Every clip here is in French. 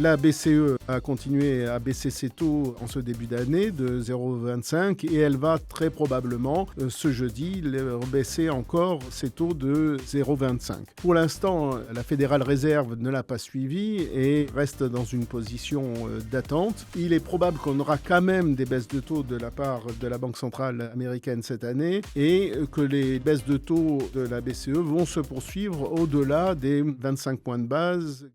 La BCE a continué à baisser ses taux en ce début d'année de 0,25 et elle va très probablement ce jeudi baisser encore ses taux de 0,25. Pour l'instant, la Fédérale Réserve ne l'a pas suivi et reste dans une position d'attente. Il est probable qu'on aura quand même des baisses de taux de la part de la Banque centrale américaine cette année et que les baisses de taux de la BCE vont se poursuivre au-delà des 25 points de base.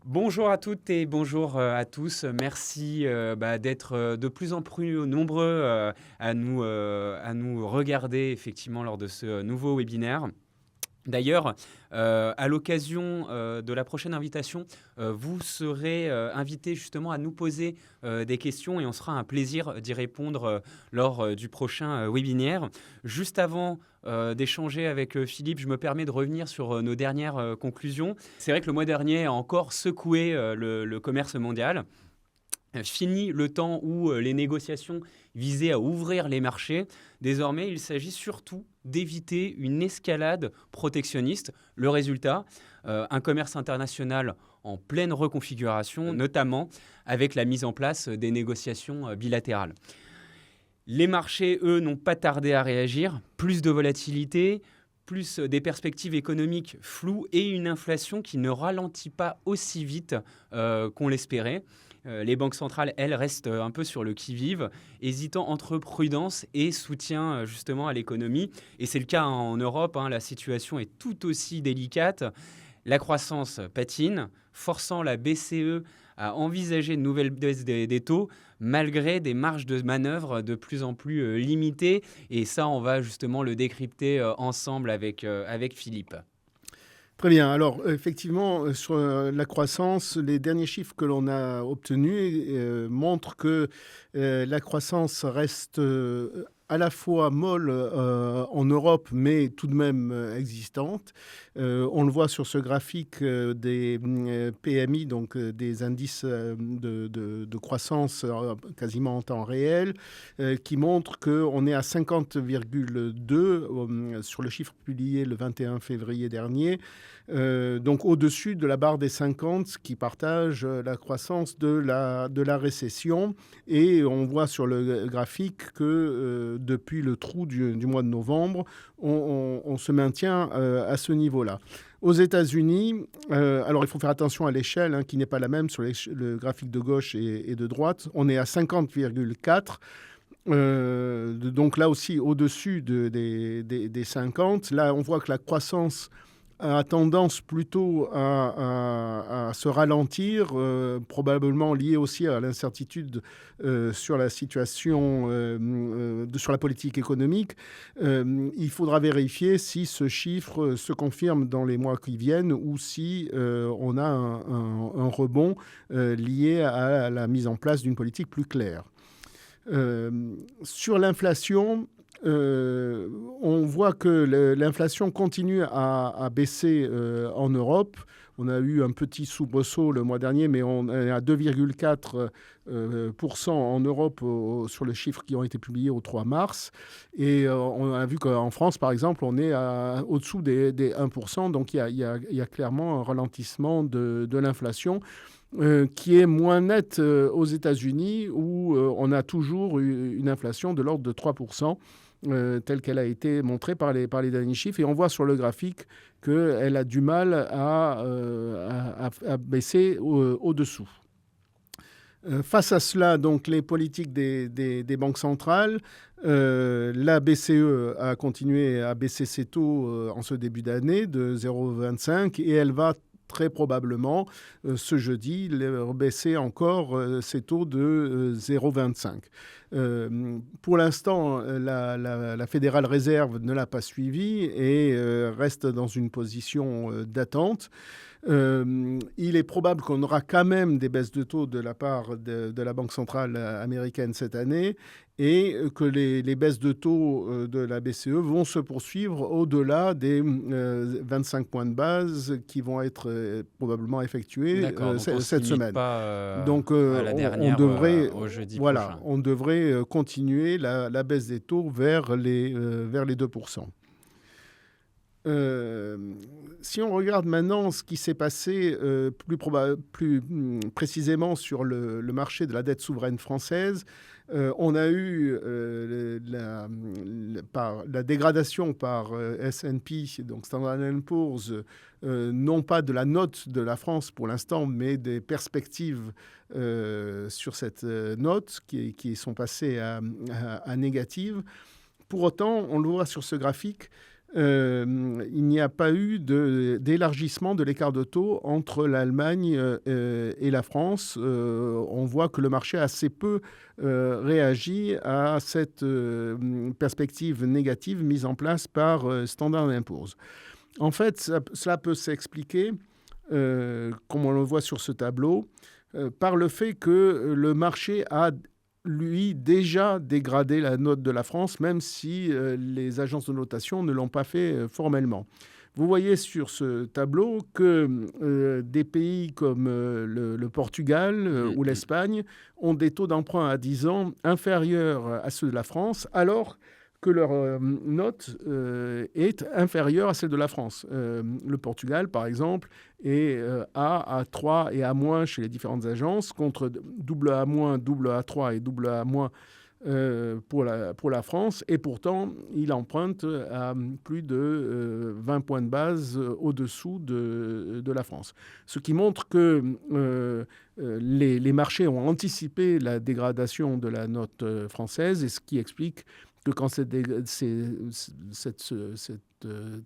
Bonjour à toutes et bonjour à tous. Merci d'être de plus en plus nombreux à nous regarder effectivement lors de ce nouveau webinaire. D'ailleurs, à l'occasion de la prochaine invitation, vous serez invités justement à nous poser des questions et on sera un plaisir d'y répondre lors du prochain webinaire. Juste avant d'échanger avec Philippe, je me permets de revenir sur nos dernières conclusions. C'est vrai que le mois dernier a encore secoué le commerce mondial. Fini le temps où les négociations visaient à ouvrir les marchés. Désormais, il s'agit surtout d'éviter une escalade protectionniste. Le résultat, un commerce international en pleine reconfiguration, notamment avec la mise en place des négociations bilatérales. Les marchés, eux, n'ont pas tardé à réagir. Plus de volatilité, plus des perspectives économiques floues et une inflation qui ne ralentit pas aussi vite qu'on l'espérait. Les banques centrales, elles, restent un peu sur le qui-vive, hésitant entre prudence et soutien justement à l'économie. Et c'est le cas en Europe, la situation est tout aussi délicate. La croissance patine, forçant la BCE à envisager de nouvelles baisses des taux, malgré des marges de manœuvre de plus en plus limitées. Et ça, on va justement le décrypter ensemble avec Philippe. Très bien. Alors, effectivement, sur la croissance, les derniers chiffres que l'on a obtenus montrent que la croissance reste à la fois molle en Europe, mais tout de même existante. On le voit sur ce graphique des PMI, donc des indices de croissance quasiment en temps réel, qui montrent qu'on est à 50,2 sur le chiffre publié le 21 février dernier, donc au-dessus de la barre des 50 qui partage la croissance de la récession. Et on voit sur le graphique que depuis le trou du mois de novembre, on se maintient à ce niveau-là. Aux États-Unis, alors il faut faire attention à l'échelle qui n'est pas la même sur le graphique de gauche et de droite. On est à 50,4. Donc là aussi au-dessus des 50. Là, on voit que la croissance a tendance plutôt à se ralentir, probablement lié aussi à l'incertitude sur la situation, sur la politique économique. Il faudra vérifier si ce chiffre se confirme dans les mois qui viennent ou si on a un rebond lié à la mise en place d'une politique plus claire. Sur l'inflation, on voit que l'inflation continue à baisser en Europe. On a eu un petit soubresaut le mois dernier, mais on est à 2,4% en Europe sur les chiffres qui ont été publiés au 3 mars. Et on a vu qu'en France, par exemple, on est au-dessous des 1%. Donc il y a clairement un ralentissement de l'inflation. Qui est moins nette aux États-Unis, où on a toujours une inflation de l'ordre de 3%, telle qu'elle a été montrée par les derniers chiffres. Et on voit sur le graphique qu'elle a du mal à baisser au-dessous. Face à cela, donc, les politiques des banques centrales, la BCE a continué à baisser ses taux en ce début d'année de 0,25 et elle va très probablement ce jeudi baisser encore ses taux de 0,25. Pour l'instant, la Fédérale Réserve ne l'a pas suivi et reste dans une position d'attente. Il est probable qu'on aura quand même des baisses de taux de la part de la Banque centrale américaine cette année et que les baisses de taux de la BCE vont se poursuivre au-delà des 25 points de base qui vont être probablement effectués cette semaine. Donc on devrait, au jeudi prochain. On devrait continuer la baisse des taux vers les 2%. Si on regarde maintenant ce qui s'est passé plus précisément sur le marché de la dette souveraine française, on a eu la dégradation par S&P, donc Standard & Poor's, non pas de la note de la France pour l'instant, mais des perspectives sur cette note qui sont passées à négative. Pour autant, on le voit sur ce graphique, il n'y a pas eu d'élargissement de l'écart de taux entre l'Allemagne et la France. On voit que le marché a assez peu réagi à cette perspective négative mise en place par Standard & Poor's. En fait, cela peut s'expliquer, comme on le voit sur ce tableau, par le fait que le marché a lui, déjà dégradé la note de la France, même si les agences de notation ne l'ont pas fait formellement. Vous voyez sur ce tableau que des pays comme le Portugal ou l'Espagne ont des taux d'emprunt à 10 ans inférieurs à ceux de la France, alors que leur note est inférieure à celle de la France. Le Portugal, par exemple, est A, A3 et A- chez les différentes agences, contre AA-, AA3 et AA- pour la France. Et pourtant, il emprunte à plus de 20 points de base au-dessous de la France. Ce qui montre que les marchés ont anticipé la dégradation de la note française, et ce qui explique que quand cette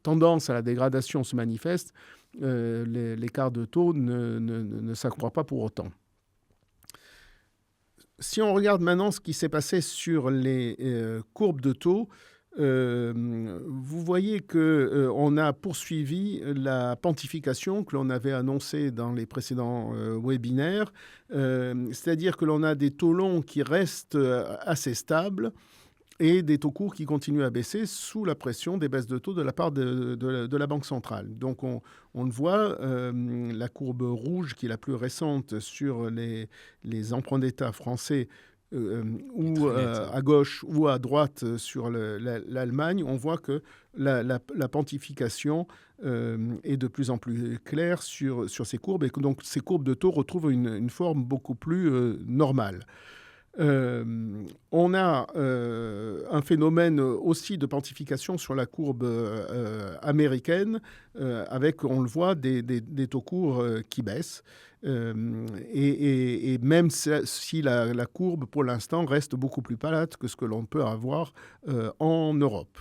tendance à la dégradation se manifeste, l'écart de taux ne s'accroît pas pour autant. Si on regarde maintenant ce qui s'est passé sur les courbes de taux, vous voyez qu'on a poursuivi la pontification que l'on avait annoncée dans les précédents webinaires, c'est-à-dire que l'on a des taux longs qui restent assez stables et des taux courts qui continuent à baisser sous la pression des baisses de taux de la part de la Banque centrale. Donc on le voit, la courbe rouge qui est la plus récente sur les emprunts d'État français, ou à gauche ou à droite sur l'Allemagne, on voit que la pontification est de plus en plus claire sur ces courbes, et que donc ces courbes de taux retrouvent une forme beaucoup plus normale. On a un phénomène aussi de pontification sur la courbe américaine, avec, on le voit, des taux courts qui baissent. Et même si la courbe, pour l'instant, reste beaucoup plus plate que ce que l'on peut avoir en Europe.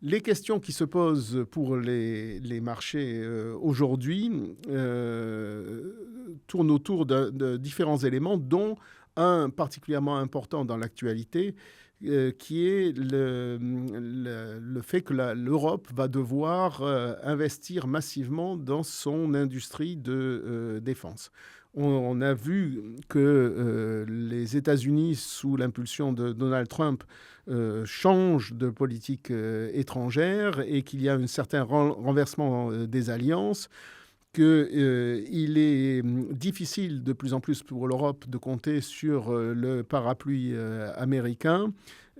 Les questions qui se posent pour les marchés aujourd'hui tournent autour de différents éléments, dont un particulièrement important dans l'actualité, qui est le fait que l'Europe va devoir investir massivement dans son industrie de défense. On a vu que les États-Unis, sous l'impulsion de Donald Trump, changent de politique étrangère, et qu'il y a un certain renversement des alliances, qu'il est difficile de plus en plus pour l'Europe de compter sur le parapluie américain,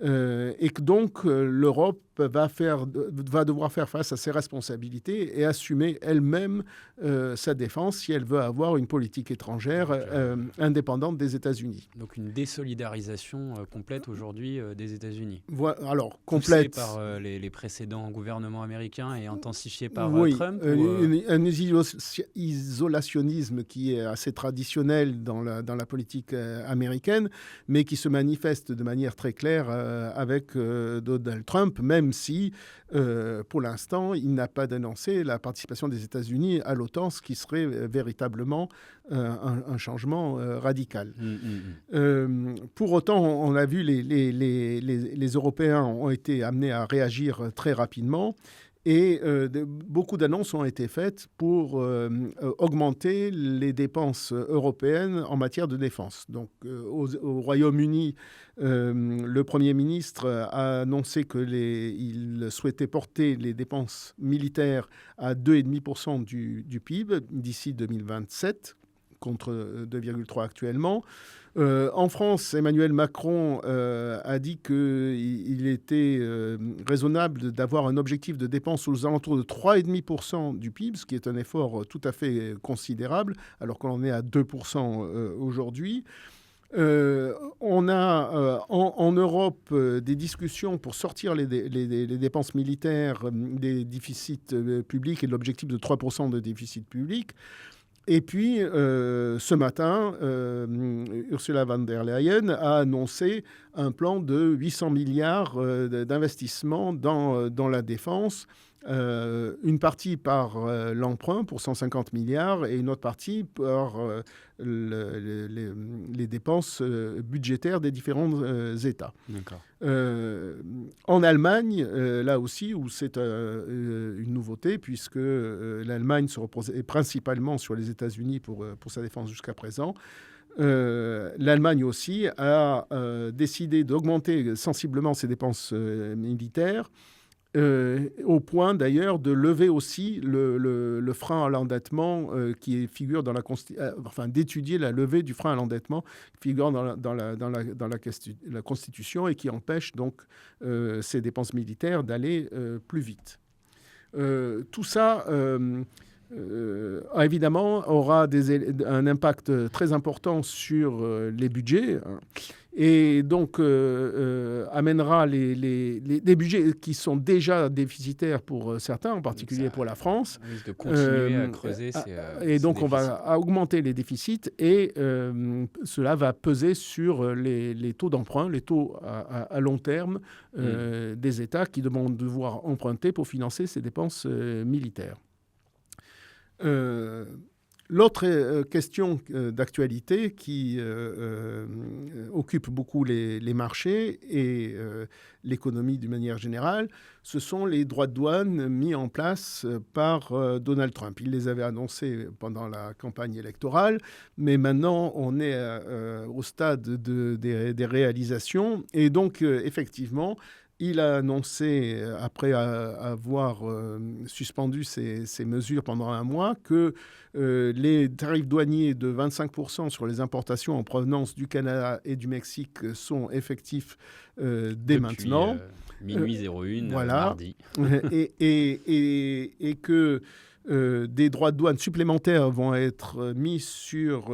et que donc l'Europe va devoir faire face à ses responsabilités et assumer elle-même sa défense si elle veut avoir une politique étrangère indépendante des États-Unis. Donc une désolidarisation complète aujourd'hui des États-Unis. Alors, complète. Poussée par les précédents gouvernements américains et intensifiée par Trump un isolationnisme qui est assez traditionnel dans la politique américaine, mais qui se manifeste de manière très claire avec Donald Trump, même si, pour l'instant, il n'a pas dénoncé la participation des États-Unis à l'OTAN, ce qui serait véritablement un changement radical. Pour autant, on a vu les Européens ont été amenés à réagir très rapidement. Et beaucoup d'annonces ont été faites pour augmenter les dépenses européennes en matière de défense. Donc, au Royaume-Uni, le Premier ministre a annoncé qu'il souhaitait porter les dépenses militaires à 2,5% du PIB d'ici 2027, contre 2,3 actuellement. En France, Emmanuel Macron a dit qu'il était raisonnable d'avoir un objectif de dépenses aux alentours de 3,5% du PIB, ce qui est un effort tout à fait considérable, alors qu'on en est à 2% aujourd'hui. On a en Europe des discussions pour sortir les dépenses militaires des déficits publics et de l'objectif de 3% de déficit public. Et puis, ce matin, Ursula von der Leyen a annoncé un plan de 800 milliards d'investissements dans la défense, une partie par l'emprunt pour 150 milliards et une autre partie par les dépenses budgétaires des différents États. D'accord. En Allemagne, là aussi, où c'est une nouveauté, puisque l'Allemagne se reposait principalement sur les États-Unis pour sa défense jusqu'à présent, l'Allemagne aussi a décidé d'augmenter sensiblement ses dépenses militaires, au point d'ailleurs de lever aussi le frein à l'endettement qui figure dans d'étudier la levée du frein à l'endettement qui figure dans la Constitution et qui empêche donc ces dépenses militaires d'aller plus vite. Tout ça évidemment aura un impact très important sur les budgets, hein, et donc amènera des budgets qui sont déjà déficitaires pour certains, en particulier pour la France. On risque de continuer à creuser et donc ces on va augmenter les déficits et cela va peser sur les taux d'emprunt, les taux à long terme des États qui vont devoir emprunter pour financer ces dépenses militaires. L'autre question d'actualité qui occupe beaucoup les marchés et l'économie d'une manière générale, ce sont les droits de douane mis en place par Donald Trump. Il les avait annoncés pendant la campagne électorale, mais maintenant on est au stade des réalisations. Et donc, effectivement, il a annoncé, après avoir suspendu ces mesures pendant un mois, que les tarifs douaniers de 25% sur les importations en provenance du Canada et du Mexique sont effectifs dès maintenant. Minuit 01, voilà. Mardi. et que des droits de douane supplémentaires vont être mis sur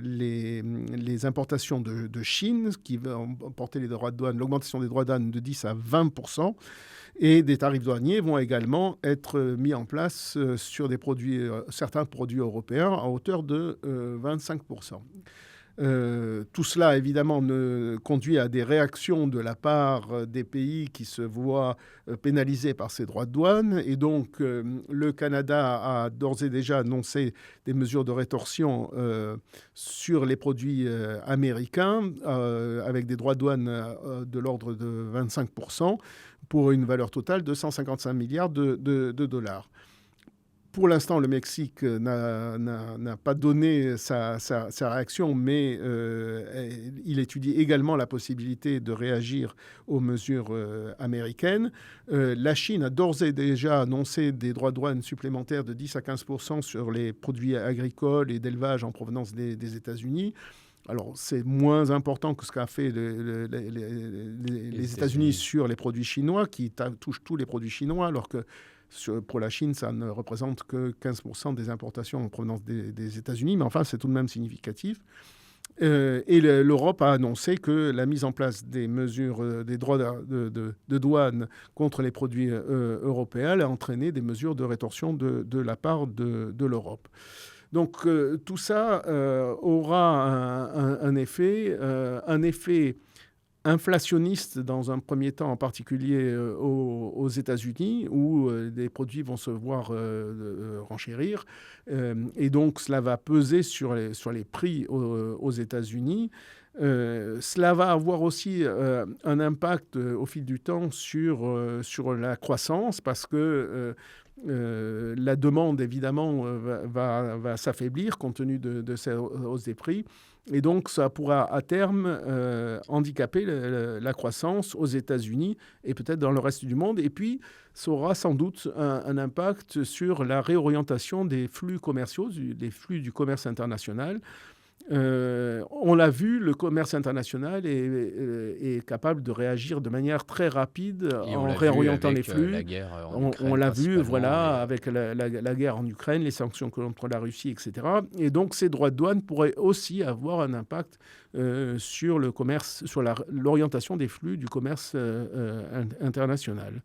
les importations de Chine, ce qui va porter les droits de douane, l'augmentation des droits de douane de 10 à 20%. Et des tarifs douaniers vont également être mis en place sur certains produits européens à hauteur de 25%. Tout cela, évidemment, conduit à des réactions de la part des pays qui se voient pénalisés par ces droits de douane. Et donc, le Canada a d'ores et déjà annoncé des mesures de rétorsion sur les produits américains, avec des droits de douane de l'ordre de 25%, pour une valeur totale de 155 milliards de dollars. Pour l'instant, le Mexique n'a pas donné sa réaction, mais il étudie également la possibilité de réagir aux mesures américaines. La Chine a d'ores et déjà annoncé des droits de douane supplémentaires de 10 à 15% sur les produits agricoles et d'élevage en provenance des États-Unis. Alors, c'est moins important que ce qu'a fait les États-Unis sur les produits chinois, qui touchent tous les produits chinois, alors que pour la Chine, ça ne représente que 15% des importations en provenance des États-Unis, mais enfin, c'est tout de même significatif. Et l'Europe a annoncé que la mise en place des mesures, des droits de douane contre les produits européens a entraîné des mesures de rétorsion de la part de l'Europe. Donc, tout ça aura un effet inflationniste dans un premier temps, en particulier aux États-Unis, où des produits vont se voir renchérir. Et donc, cela va peser sur les prix aux États-Unis. Cela va avoir aussi un impact au fil du temps sur la croissance, parce que la demande, évidemment, va s'affaiblir compte tenu de cette hausse des prix. Et donc, ça pourra à terme handicaper la croissance aux États-Unis et peut-être dans le reste du monde. Et puis, ça aura sans doute un impact sur la réorientation des flux commerciaux, des flux du commerce international. On l'a vu, le commerce international est capable de réagir de manière très rapide en réorientant les flux. La guerre on l'a vu, voilà, avec la guerre en Ukraine, les sanctions contre la Russie, etc. Et donc, ces droits de douane pourraient aussi avoir un impact sur le commerce, sur l'orientation des flux du commerce international.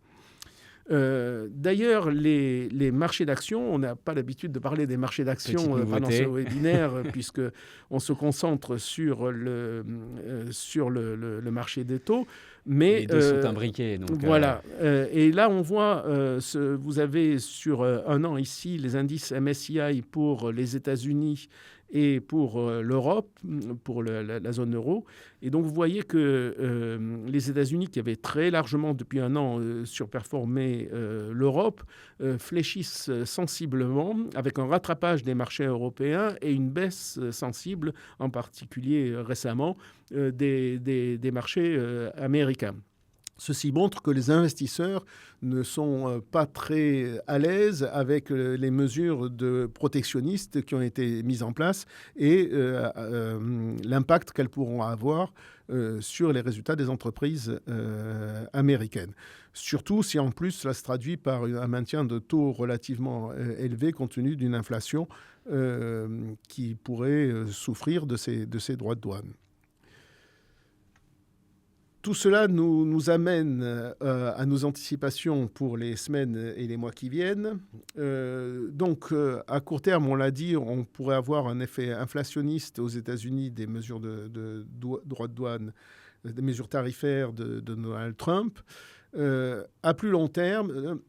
D'ailleurs, les marchés d'actions, on n'a pas l'habitude de parler des marchés d'actions pendant ce webinaire, puisqu'on se concentre sur le marché des taux. Mais, les deux sont imbriqués. Donc, voilà. Et là, on voit, vous avez sur un an ici les indices MSCI pour les États-Unis et pour l'Europe, pour la zone euro. Et donc, vous voyez que les États-Unis, qui avaient très largement depuis un an surperformé l'Europe, fléchissent sensiblement avec un rattrapage des marchés européens et une baisse sensible, en particulier récemment, des marchés américains. Ceci montre que les investisseurs ne sont pas très à l'aise avec les mesures protectionnistes qui ont été mises en place et l'impact qu'elles pourront avoir sur les résultats des entreprises américaines. Surtout si en plus cela se traduit par un maintien de taux relativement élevés compte tenu d'une inflation qui pourrait souffrir de ces droits de douane. Tout cela nous amène à nos anticipations pour les semaines et les mois qui viennent. Donc, à court terme, on l'a dit, on pourrait avoir un effet inflationniste aux États-Unis des mesures de droits de douane, des mesures tarifaires de Donald Trump. À plus long terme,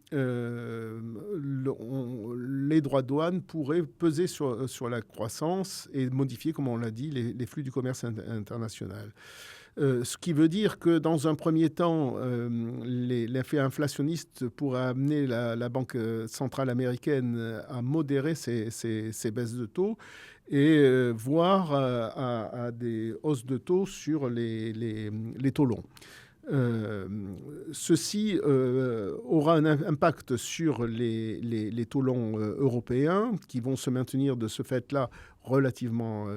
les droits de douane pourraient peser sur la croissance et modifier, comme on l'a dit, les flux du commerce international. Ce qui veut dire que dans un premier temps, l'effet inflationniste pourrait amener la Banque centrale américaine à modérer ses baisses de taux et voir à des hausses de taux sur les taux longs. Ceci aura un impact sur les taux longs européens qui vont se maintenir de ce fait-là relativement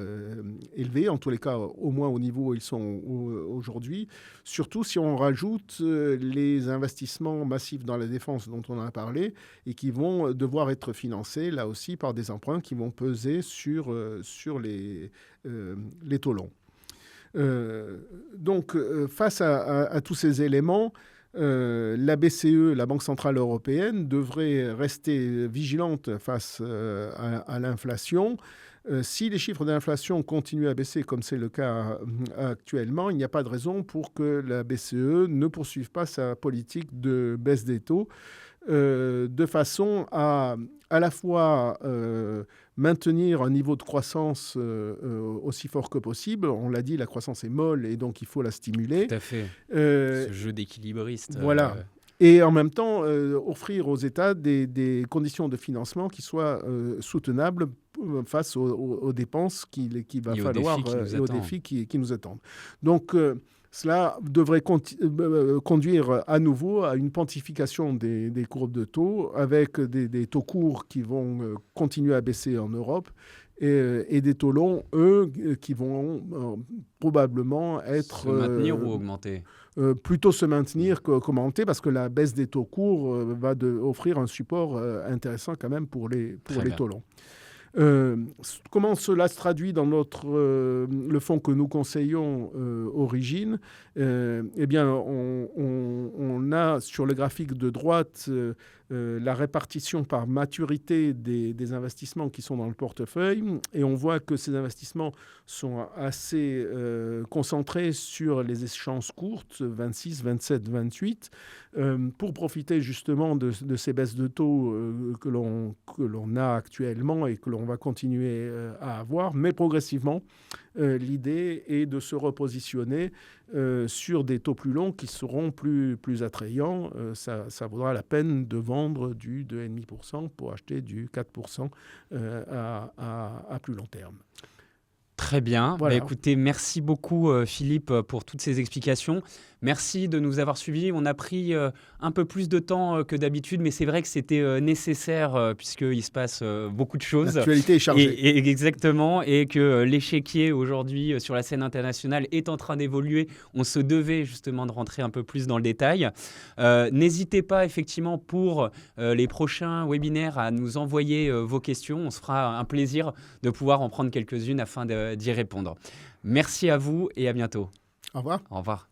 élevés, en tous les cas au moins au niveau où ils sont aujourd'hui, surtout si on rajoute les investissements massifs dans la défense dont on a parlé et qui vont devoir être financés là aussi par des emprunts qui vont peser sur les taux longs. Donc, face à tous ces éléments, la BCE, la Banque centrale européenne, devrait rester vigilante face à l'inflation. Si les chiffres d'inflation continuent à baisser, comme c'est le cas actuellement, il n'y a pas de raison pour que la BCE ne poursuive pas sa politique de baisse des taux de façon à la fois maintenir un niveau de croissance aussi fort que possible. On l'a dit, la croissance est molle et donc il faut la stimuler. Tout à fait. Ce jeu d'équilibriste. Voilà. Et en même temps, offrir aux États des conditions de financement qui soient soutenables face aux dépenses qu'il va falloir et aux défis qui nous attendent. Donc, cela devrait conduire à nouveau à une pontification des courbes de taux avec des taux courts qui vont continuer à baisser en Europe et des taux longs, eux, qui vont probablement être... Se maintenir ou augmenter plutôt se maintenir qu'augmenter parce que la baisse des taux courts va offrir un support intéressant quand même pour les taux longs. Comment cela se traduit dans le fonds que nous conseillons Origine? Eh bien, on a sur le graphique de droite la répartition par maturité des investissements qui sont dans le portefeuille et on voit que ces investissements sont assez concentrés sur les échéances courtes, 26, 27, 28, pour profiter justement de ces baisses de taux que l'on a actuellement et que l'on va continuer à avoir, mais progressivement, l'idée est de se repositionner sur des taux plus longs qui seront plus attrayants. Ça vaudra la peine de vendre du 2,5% pour acheter du 4% à plus long terme. Très bien. Voilà. Écoutez, merci beaucoup Philippe pour toutes ces explications. Merci de nous avoir suivis. On a pris un peu plus de temps que d'habitude, mais c'est vrai que c'était nécessaire puisqu'il se passe beaucoup de choses. L'actualité est chargée. Exactement, et que l'échiquier aujourd'hui sur la scène internationale est en train d'évoluer. On se devait justement de rentrer un peu plus dans le détail. N'hésitez pas effectivement pour les prochains webinaires à nous envoyer vos questions. On se fera un plaisir de pouvoir en prendre quelques-unes afin d'y répondre. Merci à vous et à bientôt. Au revoir. Au revoir.